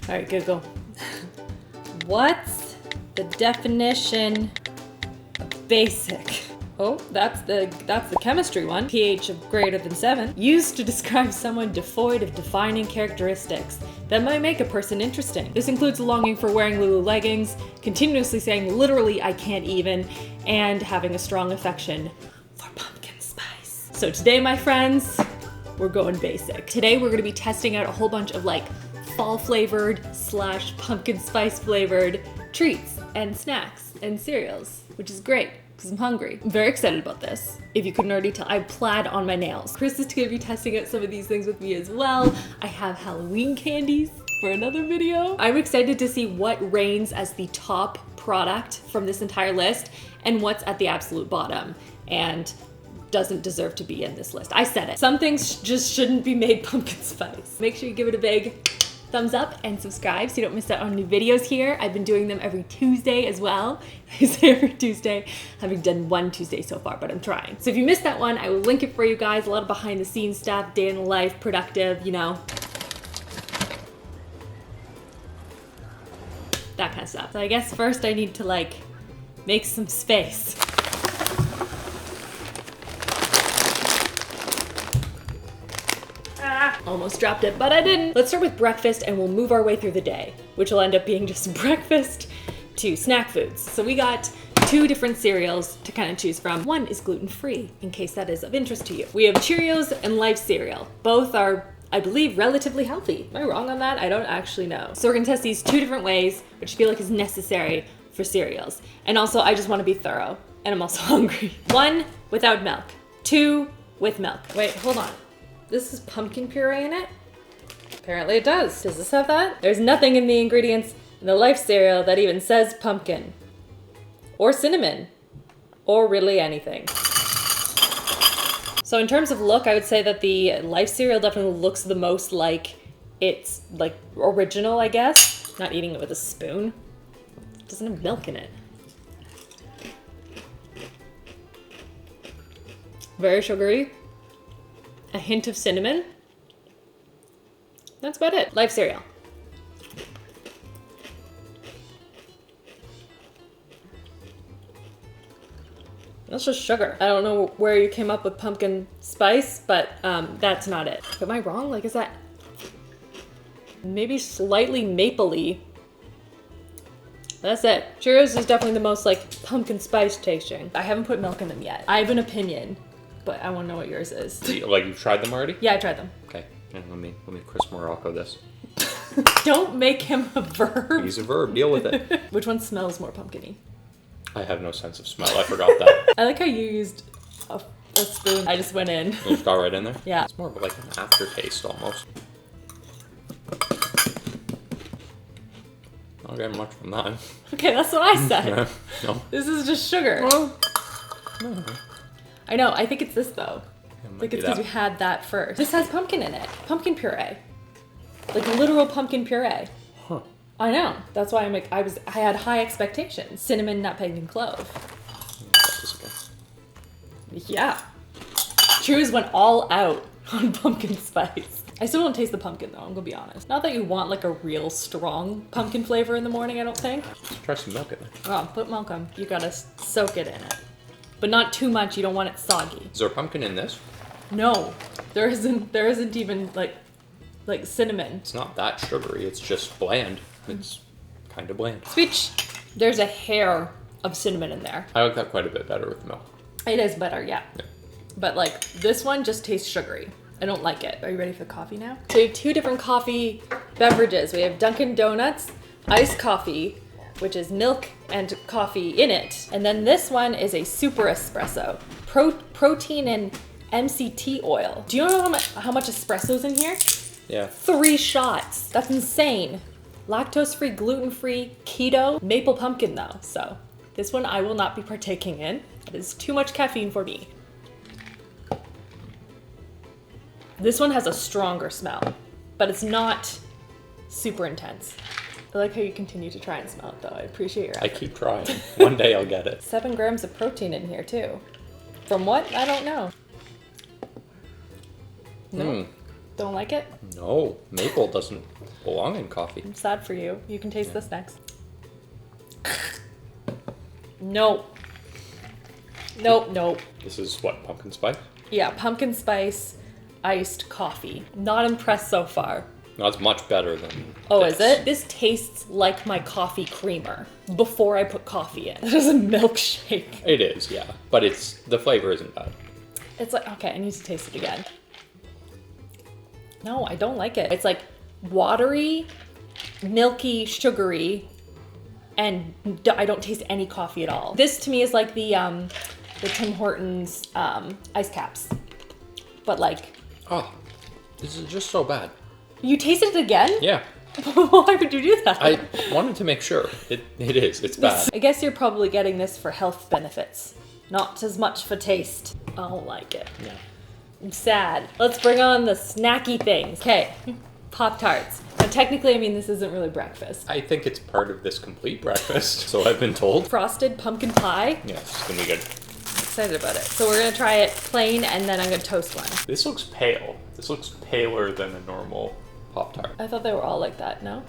All right, Google. What's the definition of basic? Oh, that's the chemistry one. pH of greater than 7. Used to describe someone devoid of defining characteristics that might make a person interesting. This includes longing for wearing Lulu leggings, continuously saying literally I can't even, and having a strong affection for pumpkin spice. So today, my friends, we're going basic. Today we're gonna be testing out a whole bunch of like fall flavored / pumpkin spice flavored treats and snacks and cereals, which is great because I'm hungry. I'm very excited about this. If you couldn't already tell, I plaid on my nails. Chris is gonna be testing out some of these things with me as well. I have Halloween candies for another video. I'm excited to see what reigns as the top product from this entire list and what's at the absolute bottom and doesn't deserve to be in this list. I said it. Some things just shouldn't be made pumpkin spice. Make sure you give it a big thumbs up and subscribe so you don't miss out on new videos here. I've been doing them every Tuesday as well. I say every Tuesday, having done one Tuesday so far, but I'm trying. So if you missed that one, I will link it for you guys. A lot of behind the scenes stuff, day in the life, productive, you know, that kind of stuff. So I guess first I need to like make some space. Almost dropped it, but I didn't. Let's start with breakfast and we'll move our way through the day, which will end up being just breakfast to snack foods. So we got 2 different cereals to kind of choose from. One is gluten-free, in case that is of interest to you. We have Cheerios and Life cereal. Both are, I believe, relatively healthy. Am I wrong on that? I don't actually know. So we're gonna test these 2 different ways, which I feel like is necessary for cereals. And also, I just wanna be thorough, and I'm also hungry. 1, without milk. 2, with milk. Wait, hold on. This is pumpkin puree in it? Apparently it does. Does this have that? There's nothing in the ingredients in the Life cereal that even says pumpkin. Or cinnamon. Or really anything. So in terms of look, I would say that the Life cereal definitely looks the most like it's like original, I guess. Not eating it with a spoon. It doesn't have milk in it. Very sugary. A hint of cinnamon. That's about it. Life cereal. That's just sugar. I don't know where you came up with pumpkin spice, but that's not it. Am I wrong? Like, is that maybe slightly mapley? That's it. Cheerios is definitely the most like pumpkin spice tasting. I haven't put milk in them yet. I have an opinion, but I want to know what yours is. Like, you've tried them already? Yeah, I tried them. Okay. Yeah, let me Chris Morocco this. Don't make him a verb. He's a verb. Deal with it. Which one smells more pumpkin-y? I have no sense of smell. I forgot that. I like how you used a spoon. I just went in. You just got right in there? Yeah. It's more of like an aftertaste almost. Not getting much from that. Okay, that's what I said. Yeah. No. This is just sugar. Well, no. I know, I think it's this though. It might Like be it's because we had that first. This has pumpkin in it. Pumpkin puree. Like literal pumpkin puree. Huh. I know. That's why I'm like, I had high expectations. Cinnamon, nutmeg, and clove. Yeah. Cheerios went all out on pumpkin spice. I still don't taste the pumpkin though, I'm gonna be honest. Not that you want like a real strong pumpkin flavor in the morning, I don't think. Let's try some milk in there. Oh, put milk on. You gotta soak it in it. But not too much, you don't want it soggy. Is there pumpkin in this? No, there isn't even like cinnamon. It's not that sugary, it's just bland. It's kind of bland. Sweet. There's a hair of cinnamon in there. I like that quite a bit better with milk. It is better, yeah. Yeah. But like this one just tastes sugary. I don't like it. Are you ready for coffee now? So we have 2 different coffee beverages. We have Dunkin' Donuts iced coffee, which is milk and coffee in it. And then this one is a super espresso. Protein and MCT oil. Do you know how much espresso's in here? Yeah. 3 shots. That's insane. Lactose-free, gluten-free, keto, maple pumpkin though. So this one I will not be partaking in. It is too much caffeine for me. This one has a stronger smell, but it's not super intense. I like how you continue to try and smell it though. I appreciate your effort. I keep trying. One day I'll get it. 7 grams of protein in here too. From what? I don't know. No. Don't like it? No, maple doesn't belong in coffee. I'm sad for you. You can taste this next. No. Nope. This is what, pumpkin spice? Yeah, pumpkin spice iced coffee. Not impressed so far. No, it's much better than Oh, this. is it? This tastes like my coffee creamer before I put coffee in. This is a milkshake. It is, yeah. But the flavor isn't bad. It's like, okay, I need to taste it again. No, I don't like it. It's like watery, milky, sugary, and I don't taste any coffee at all. This to me is like the Tim Hortons ice caps. But like... Oh, this is just so bad. You tasted it again? Yeah. Why would you do that? I wanted to make sure. It is. It's bad. I guess you're probably getting this for health benefits. Not as much for taste. I don't like it. Yeah. I'm sad. Let's bring on the snacky things. Okay, PopTarts. Now technically, I mean, this isn't really breakfast. I think it's part of this complete breakfast, so I've been told. Frosted pumpkin pie. Yeah, it's gonna be good. I'm excited about it. So we're gonna try it plain and then I'm gonna toast one. This looks pale. This looks paler than a normal Pop-Tart. I thought they were all like that, no?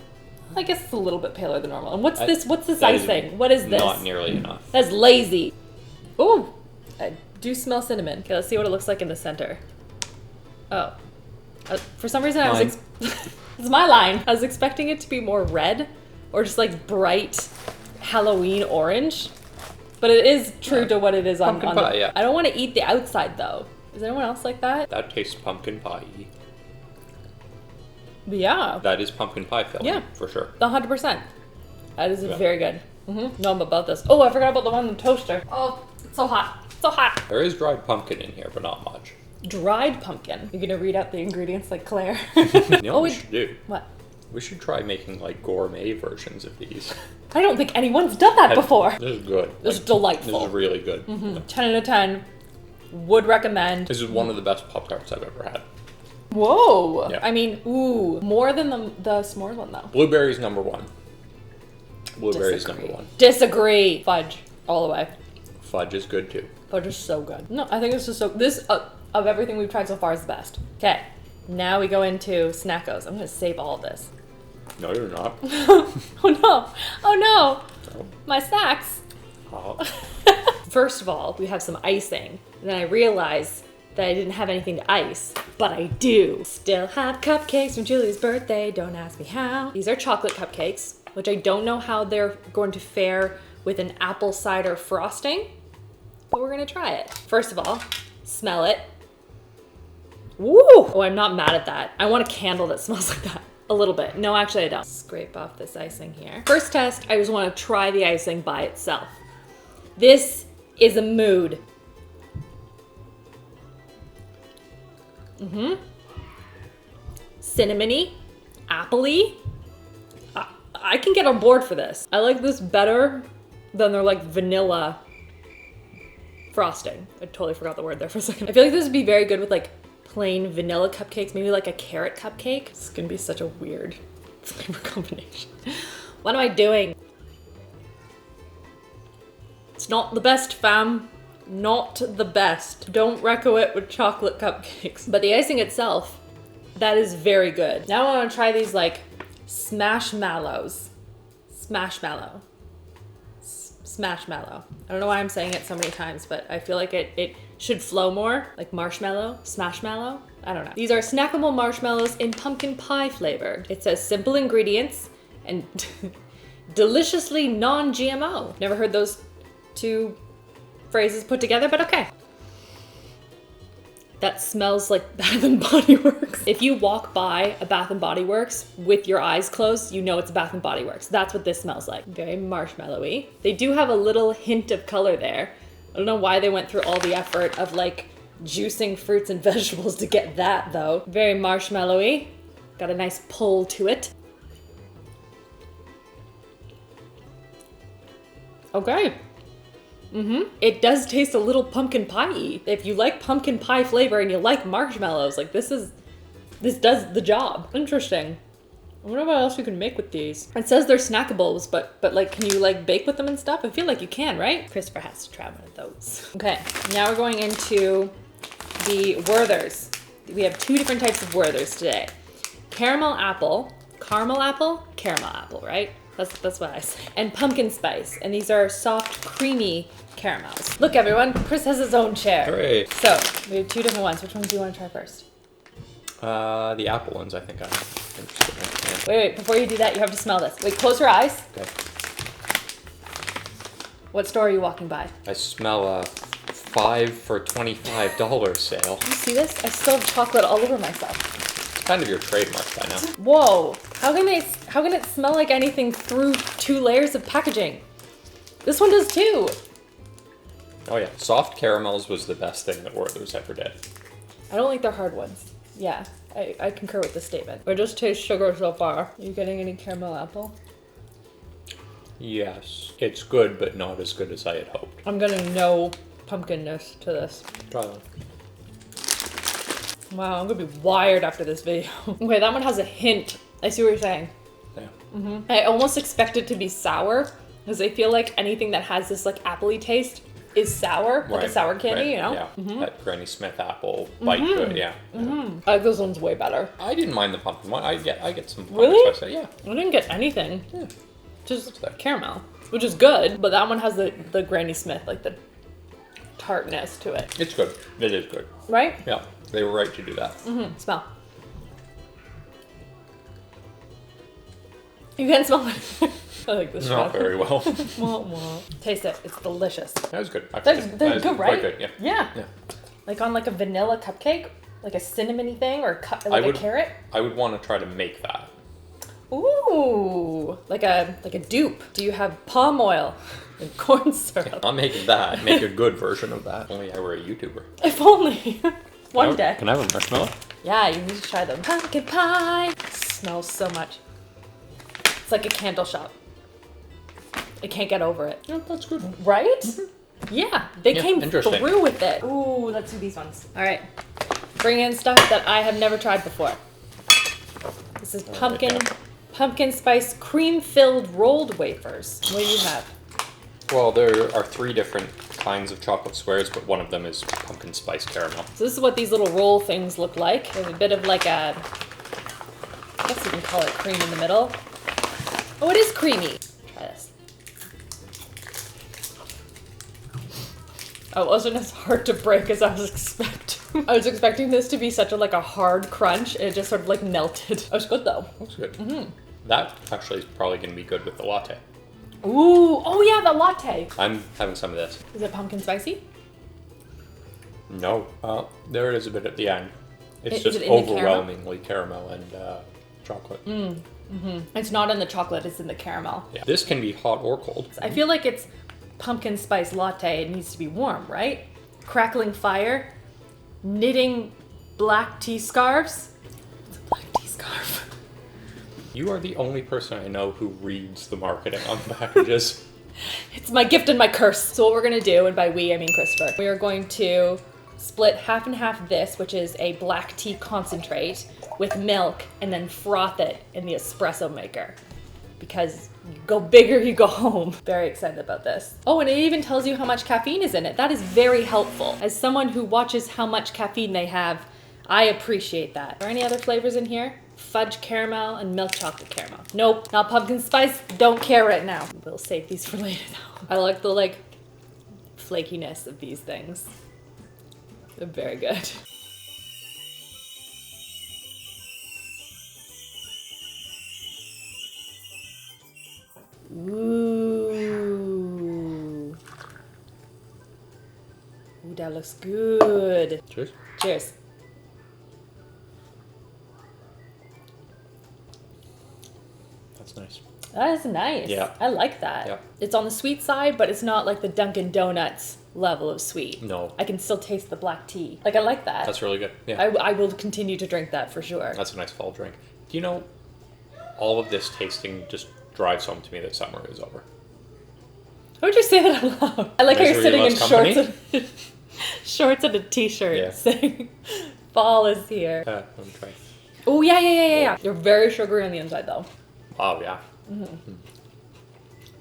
I guess it's a little bit paler than normal. And what's this that icing? What is this? Not nearly enough. That's lazy. Ooh, I do smell cinnamon. Okay, let's see what it looks like in the center. Oh. For some reason it's my line. I was expecting it to be more red or just like bright Halloween orange. But it is true to what it is on Pumpkin pie, yeah. I don't want to eat the outside though. Is anyone else like that? That tastes pumpkin pie. Yeah. That is pumpkin pie filling, Yeah. for sure. 100%. That is very good. No, I'm about this. Oh, I forgot about the one in the toaster. Oh, it's so hot. So hot. There is dried pumpkin in here, but not much. Dried pumpkin. You're gonna read out the ingredients like Claire. You know what we should do? What? We should try making like gourmet versions of these. I don't think anyone's done that before. This is good. This is delightful. This is really good. 10 out of 10. Would recommend. This is one of the best Pop-Tarts I've ever had. Whoa. Yeah. I mean, ooh, more than the s'mores one though. Blueberry's number one. Blueberry's number one. Disagree. Fudge all the way. Fudge is good too. Fudge is so good. No, I think this is so. This of everything we've tried so far is the best. Okay, now we go into snackos. I'm gonna save all of this. No, you're not. Oh no! Oh no! Oh. My snacks. Oh. First of all, we have some icing, and then I realized that I didn't have anything to ice, but I do. Still have cupcakes from Julie's birthday. Don't ask me how. These are chocolate cupcakes, which I don't know how they're going to fare with an apple cider frosting, but we're gonna try it. First of all, smell it. Woo! Oh, I'm not mad at that. I want a candle that smells like that. A little bit. No, actually I don't. Scrape off this icing here. First test, I just want to try the icing by itself. This is a mood. Cinnamony, appley. I can get on board for this. I like this better than their like vanilla frosting. I totally forgot the word there for a second. I feel like this would be very good with like plain vanilla cupcakes, maybe like a carrot cupcake. This is gonna be such a weird flavor combination. What am I doing? It's not the best, fam. Not the best. Don't reco it with chocolate cupcakes. But the icing itself, that is very good. Now I want to try these like smashmallows. Smashmallow. Smashmallow. I don't know why I'm saying it so many times, but I feel like it should flow more. Like marshmallow, smashmallow. I don't know. These are snackable marshmallows in pumpkin pie flavor. It says simple ingredients and deliciously non-GMO. Never heard those two phrases put together, but okay. That smells like Bath and Body Works. If you walk by a Bath and Body Works with your eyes closed, you know it's Bath and Body Works. That's what this smells like. Very marshmallowy. They do have a little hint of color there. I don't know why they went through all the effort of like juicing fruits and vegetables to get that though. Very marshmallowy. Got a nice pull to it. Okay. It does taste a little pumpkin pie-y. If you like pumpkin pie flavor and you like marshmallows, like this does the job. Interesting. I wonder what else you can make with these. It says they're snackables, but like, can you like bake with them and stuff? I feel like you can, right? Christopher has to try one of those. Okay, now we're going into the Werthers. We have two different types of Werthers today. Caramel apple, caramel apple, right? That's what I say. And pumpkin spice. And these are soft, creamy caramels. Look, everyone, Chris has his own chair. Hooray. So, we have two different ones. Which ones do you want to try first? The apple ones, I think I'm interested in. Wait, before you do that, you have to smell this. Wait, close your eyes. Okay. What store are you walking by? I smell a 5 for $25 sale. You see this? I still have chocolate all over myself. It's kind of your trademark by now. Whoa! How can it smell like anything through 2 layers of packaging? This one does too. Oh yeah, soft caramels was the best thing that Werthers ever did. I don't like their hard ones. Yeah, I concur with this statement. I just taste sugar so far. Are you getting any caramel apple? Yes, it's good, but not as good as I had hoped. I'm getting no pumpkinness to this. Try one. Wow, I'm gonna be wired after this video. Okay, that one has a hint. I see what you're saying. Yeah. I almost expect it to be sour because I feel like anything that has this like appley taste is sour, like a sour candy, you know? Yeah, that Granny Smith apple bite to it, yeah. I like this one's way better. I didn't mind the pumpkin one. I get some pumpkin Really? spice. Yeah. I didn't get anything. Yeah. Just caramel, which is good, but that one has the Granny Smith, like the tartness to it. It's good. It is good. Right? Yeah, they were right to do that. Smell. You can't smell it. I like this. Not very well. Taste it. It's delicious. That was good. They're That is good, right? Quite good, yeah. Yeah. Like on like a vanilla cupcake, like a cinnamony thing, or a carrot. I would want to try to make that. Ooh, like a dupe. Do you have palm oil and corn syrup? I'm making that. Make a good version of that. Only I were a YouTuber. If only. One day. Can I have a marshmallow? Yeah, you need to try them. Pumpkin pie. It smells so much. It's like a candle shop. I can't get over it. Yeah, that's good. Right? Yeah, they came interesting. through with it. Ooh, let's do these ones. All right, bring in stuff that I have never tried before. This is pumpkin spice cream-filled rolled wafers. What do you have? Well, there are 3 different kinds of chocolate squares, but one of them is pumpkin spice caramel. So this is what these little roll things look like. There's a bit of like a, I guess you can call it cream in the middle. Oh, it is creamy. Try this. Oh, it wasn't as hard to break as I was expecting. I was expecting this to be such a hard crunch. It just sort of like melted. It was good though. Looks good. That actually is probably going to be good with the latte. Ooh, oh yeah, the latte. I'm having some of this. Is it pumpkin spicy? No. There it is a bit at the end. It's Is just it in the overwhelmingly caramel and chocolate. It's not in the chocolate, it's in the caramel. Yeah. This can be hot or cold. I feel like it's pumpkin spice latte. It needs to be warm, right? Crackling fire, knitting black tea scarves. It's a black tea scarf. You are the only person I know who reads the marketing on the packages. It's my gift and my curse. So what we're gonna do, and by we I mean Christopher, we are going to split half and half this, which is a black tea concentrate, with milk, and then froth it in the espresso maker. Because you go big or you go home. Very excited about this. Oh, and it even tells you how much caffeine is in it. That is very helpful. As someone who watches how much caffeine they have, I appreciate that. Are there any other flavors in here? Fudge caramel and milk chocolate caramel. Nope, not pumpkin spice. Don't care right now. We'll save these for later though. I like the flakiness of these things. They're very good. Ooh. Ooh, that looks good. Cheers. Cheers. That's nice. That is nice. Yeah. I like that. Yeah. It's on the sweet side, but it's not like the Dunkin' Donuts level of sweet. No. I can still taste the black tea. I like that. That's really good. Yeah. I will continue to drink that for sure. That's a nice fall drink. Do you know, all of this tasting just drives home to me that summer is over. How would you say that out loud? I like how you're Misery sitting in loves shorts company. and, shorts and a t-shirt Yeah. saying fall is here. Let me try. Oh, yeah. They're very sugary on the inside though. Oh, yeah.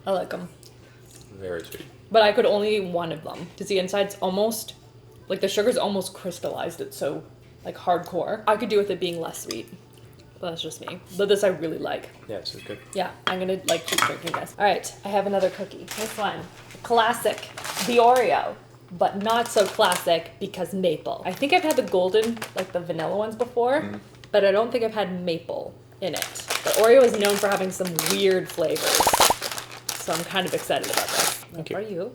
I like them. Very sweet. But I could only eat one of them because the inside's almost, like the sugar's almost crystallized. It's so like hardcore. I could do with it being less sweet. But that's just me. But this I really like. Yeah, this is good. Yeah, I'm gonna like keep drinking this. All right, I have another cookie. This one, classic, the Oreo, but not so classic because maple. I think I've had the golden, like the vanilla ones before, but I don't think I've had maple in it. But Oreo is known for having some weird flavors, so I'm kind of excited about this. One for you,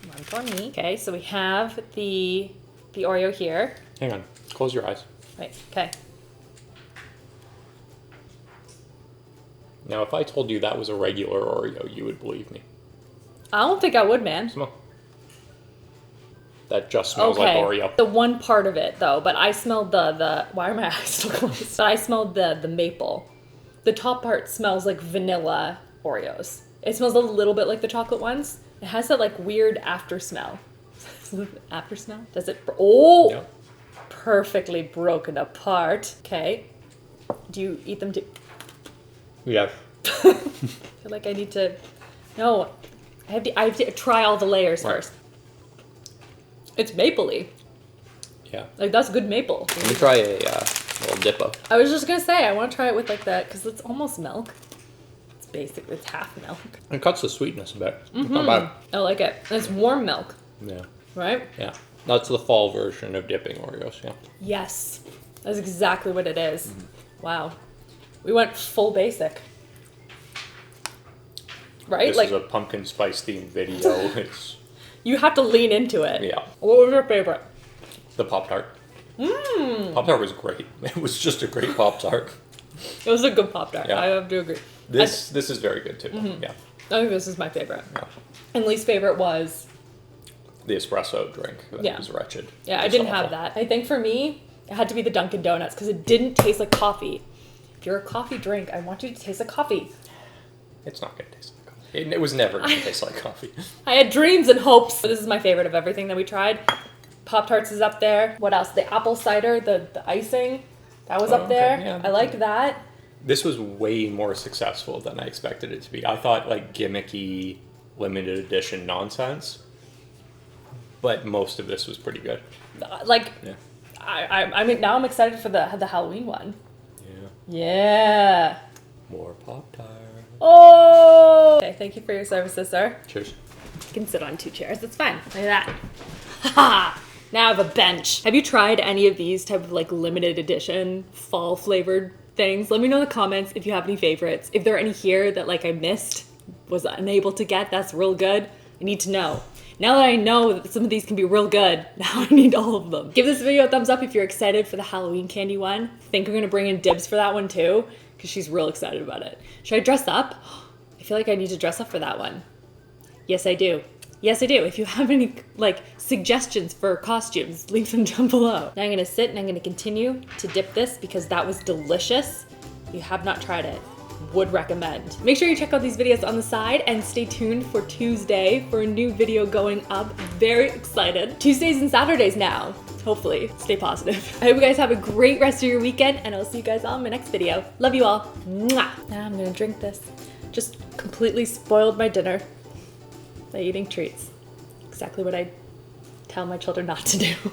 one for me. Okay, so we have the Oreo here. Hang on, close your eyes. Right. Okay. Now, if I told you that was a regular Oreo, you would believe me. I don't think I would, man. Smell. That just smells like Oreo. The one part of it, though, but I smelled the why are my eyes still closed? But I smelled the maple. The top part smells like vanilla Oreos. It smells a little bit like the chocolate ones. It has that like weird after smell. After smell? Does it? Oh, Yeah. Perfectly broken apart. Okay. Do you eat them too? Yeah. I feel like I need to. No, I have to try all the layers first. It's mapley. Yeah. Like that's good maple. Let me try a little dippo. I was just gonna say I want to try it with like that because it's almost milk. It's basically it's half milk. It cuts the sweetness a bit. It's not bad. I like it. And it's warm milk, Yeah. right? Yeah. That's the fall version of dipping Oreos. Yeah. Yes, that's exactly what it is. Wow, we went full basic. Right? This like is a pumpkin spice themed video. It's you have to lean into it. yeah. What was your favorite? The Pop-Tart. Pop-Tart was great. It was just a great Pop-Tart. It was a good Pop-Tart. Yeah. I have to agree. This is very good too. Yeah. I think this is my favorite. Yeah. And least favorite was The espresso drink. That Yeah. was wretched. yeah, I Just didn't awful. have that. I think for me, it had to be the Dunkin' Donuts because it didn't taste like coffee. If you're a coffee drink, I want you to taste like coffee. It's not gonna taste like coffee. It was never gonna taste like coffee. I had dreams and hopes. This is my favorite of everything that we tried. Pop-Tarts is up there. What else? The apple cider, the icing, that was up there. Yeah. I liked that. This was way more successful than I expected it to be. I thought like gimmicky, limited edition nonsense, but most of this was pretty good. Like, Yeah. I mean, now I'm excited for the Halloween one. Yeah. Yeah. More Pop-Tart. Oh. Okay, thank you for your services, sir. Cheers. You can sit on 2 chairs. It's fine. Look at that. Ha! Now I have a bench. Have you tried any of these type of like limited edition fall flavored things? Let me know in the comments if you have any favorites. If there are any here that like I missed, was unable to get, that's real good. I need to know. Now that I know that some of these can be real good, now I need all of them. Give this video a thumbs up if you're excited for the Halloween candy one. I think I'm gonna bring in Dibs for that one too, because she's real excited about it. Should I dress up? I feel like I need to dress up for that one. Yes, I do. Yes, I do. If you have any like suggestions for costumes, leave them down below. Now I'm gonna sit and I'm gonna continue to dip this because that was delicious. If you have not tried it, would recommend. Make sure you check out these videos on the side and stay tuned for Tuesday for a new video going up. Very excited. Tuesdays and Saturdays now. Hopefully, stay positive. I hope you guys have a great rest of your weekend and I'll see you guys all in my next video. Love you all. Mwah. Now I'm gonna drink this. Just completely spoiled my dinner by eating treats. Exactly what I tell my children not to do.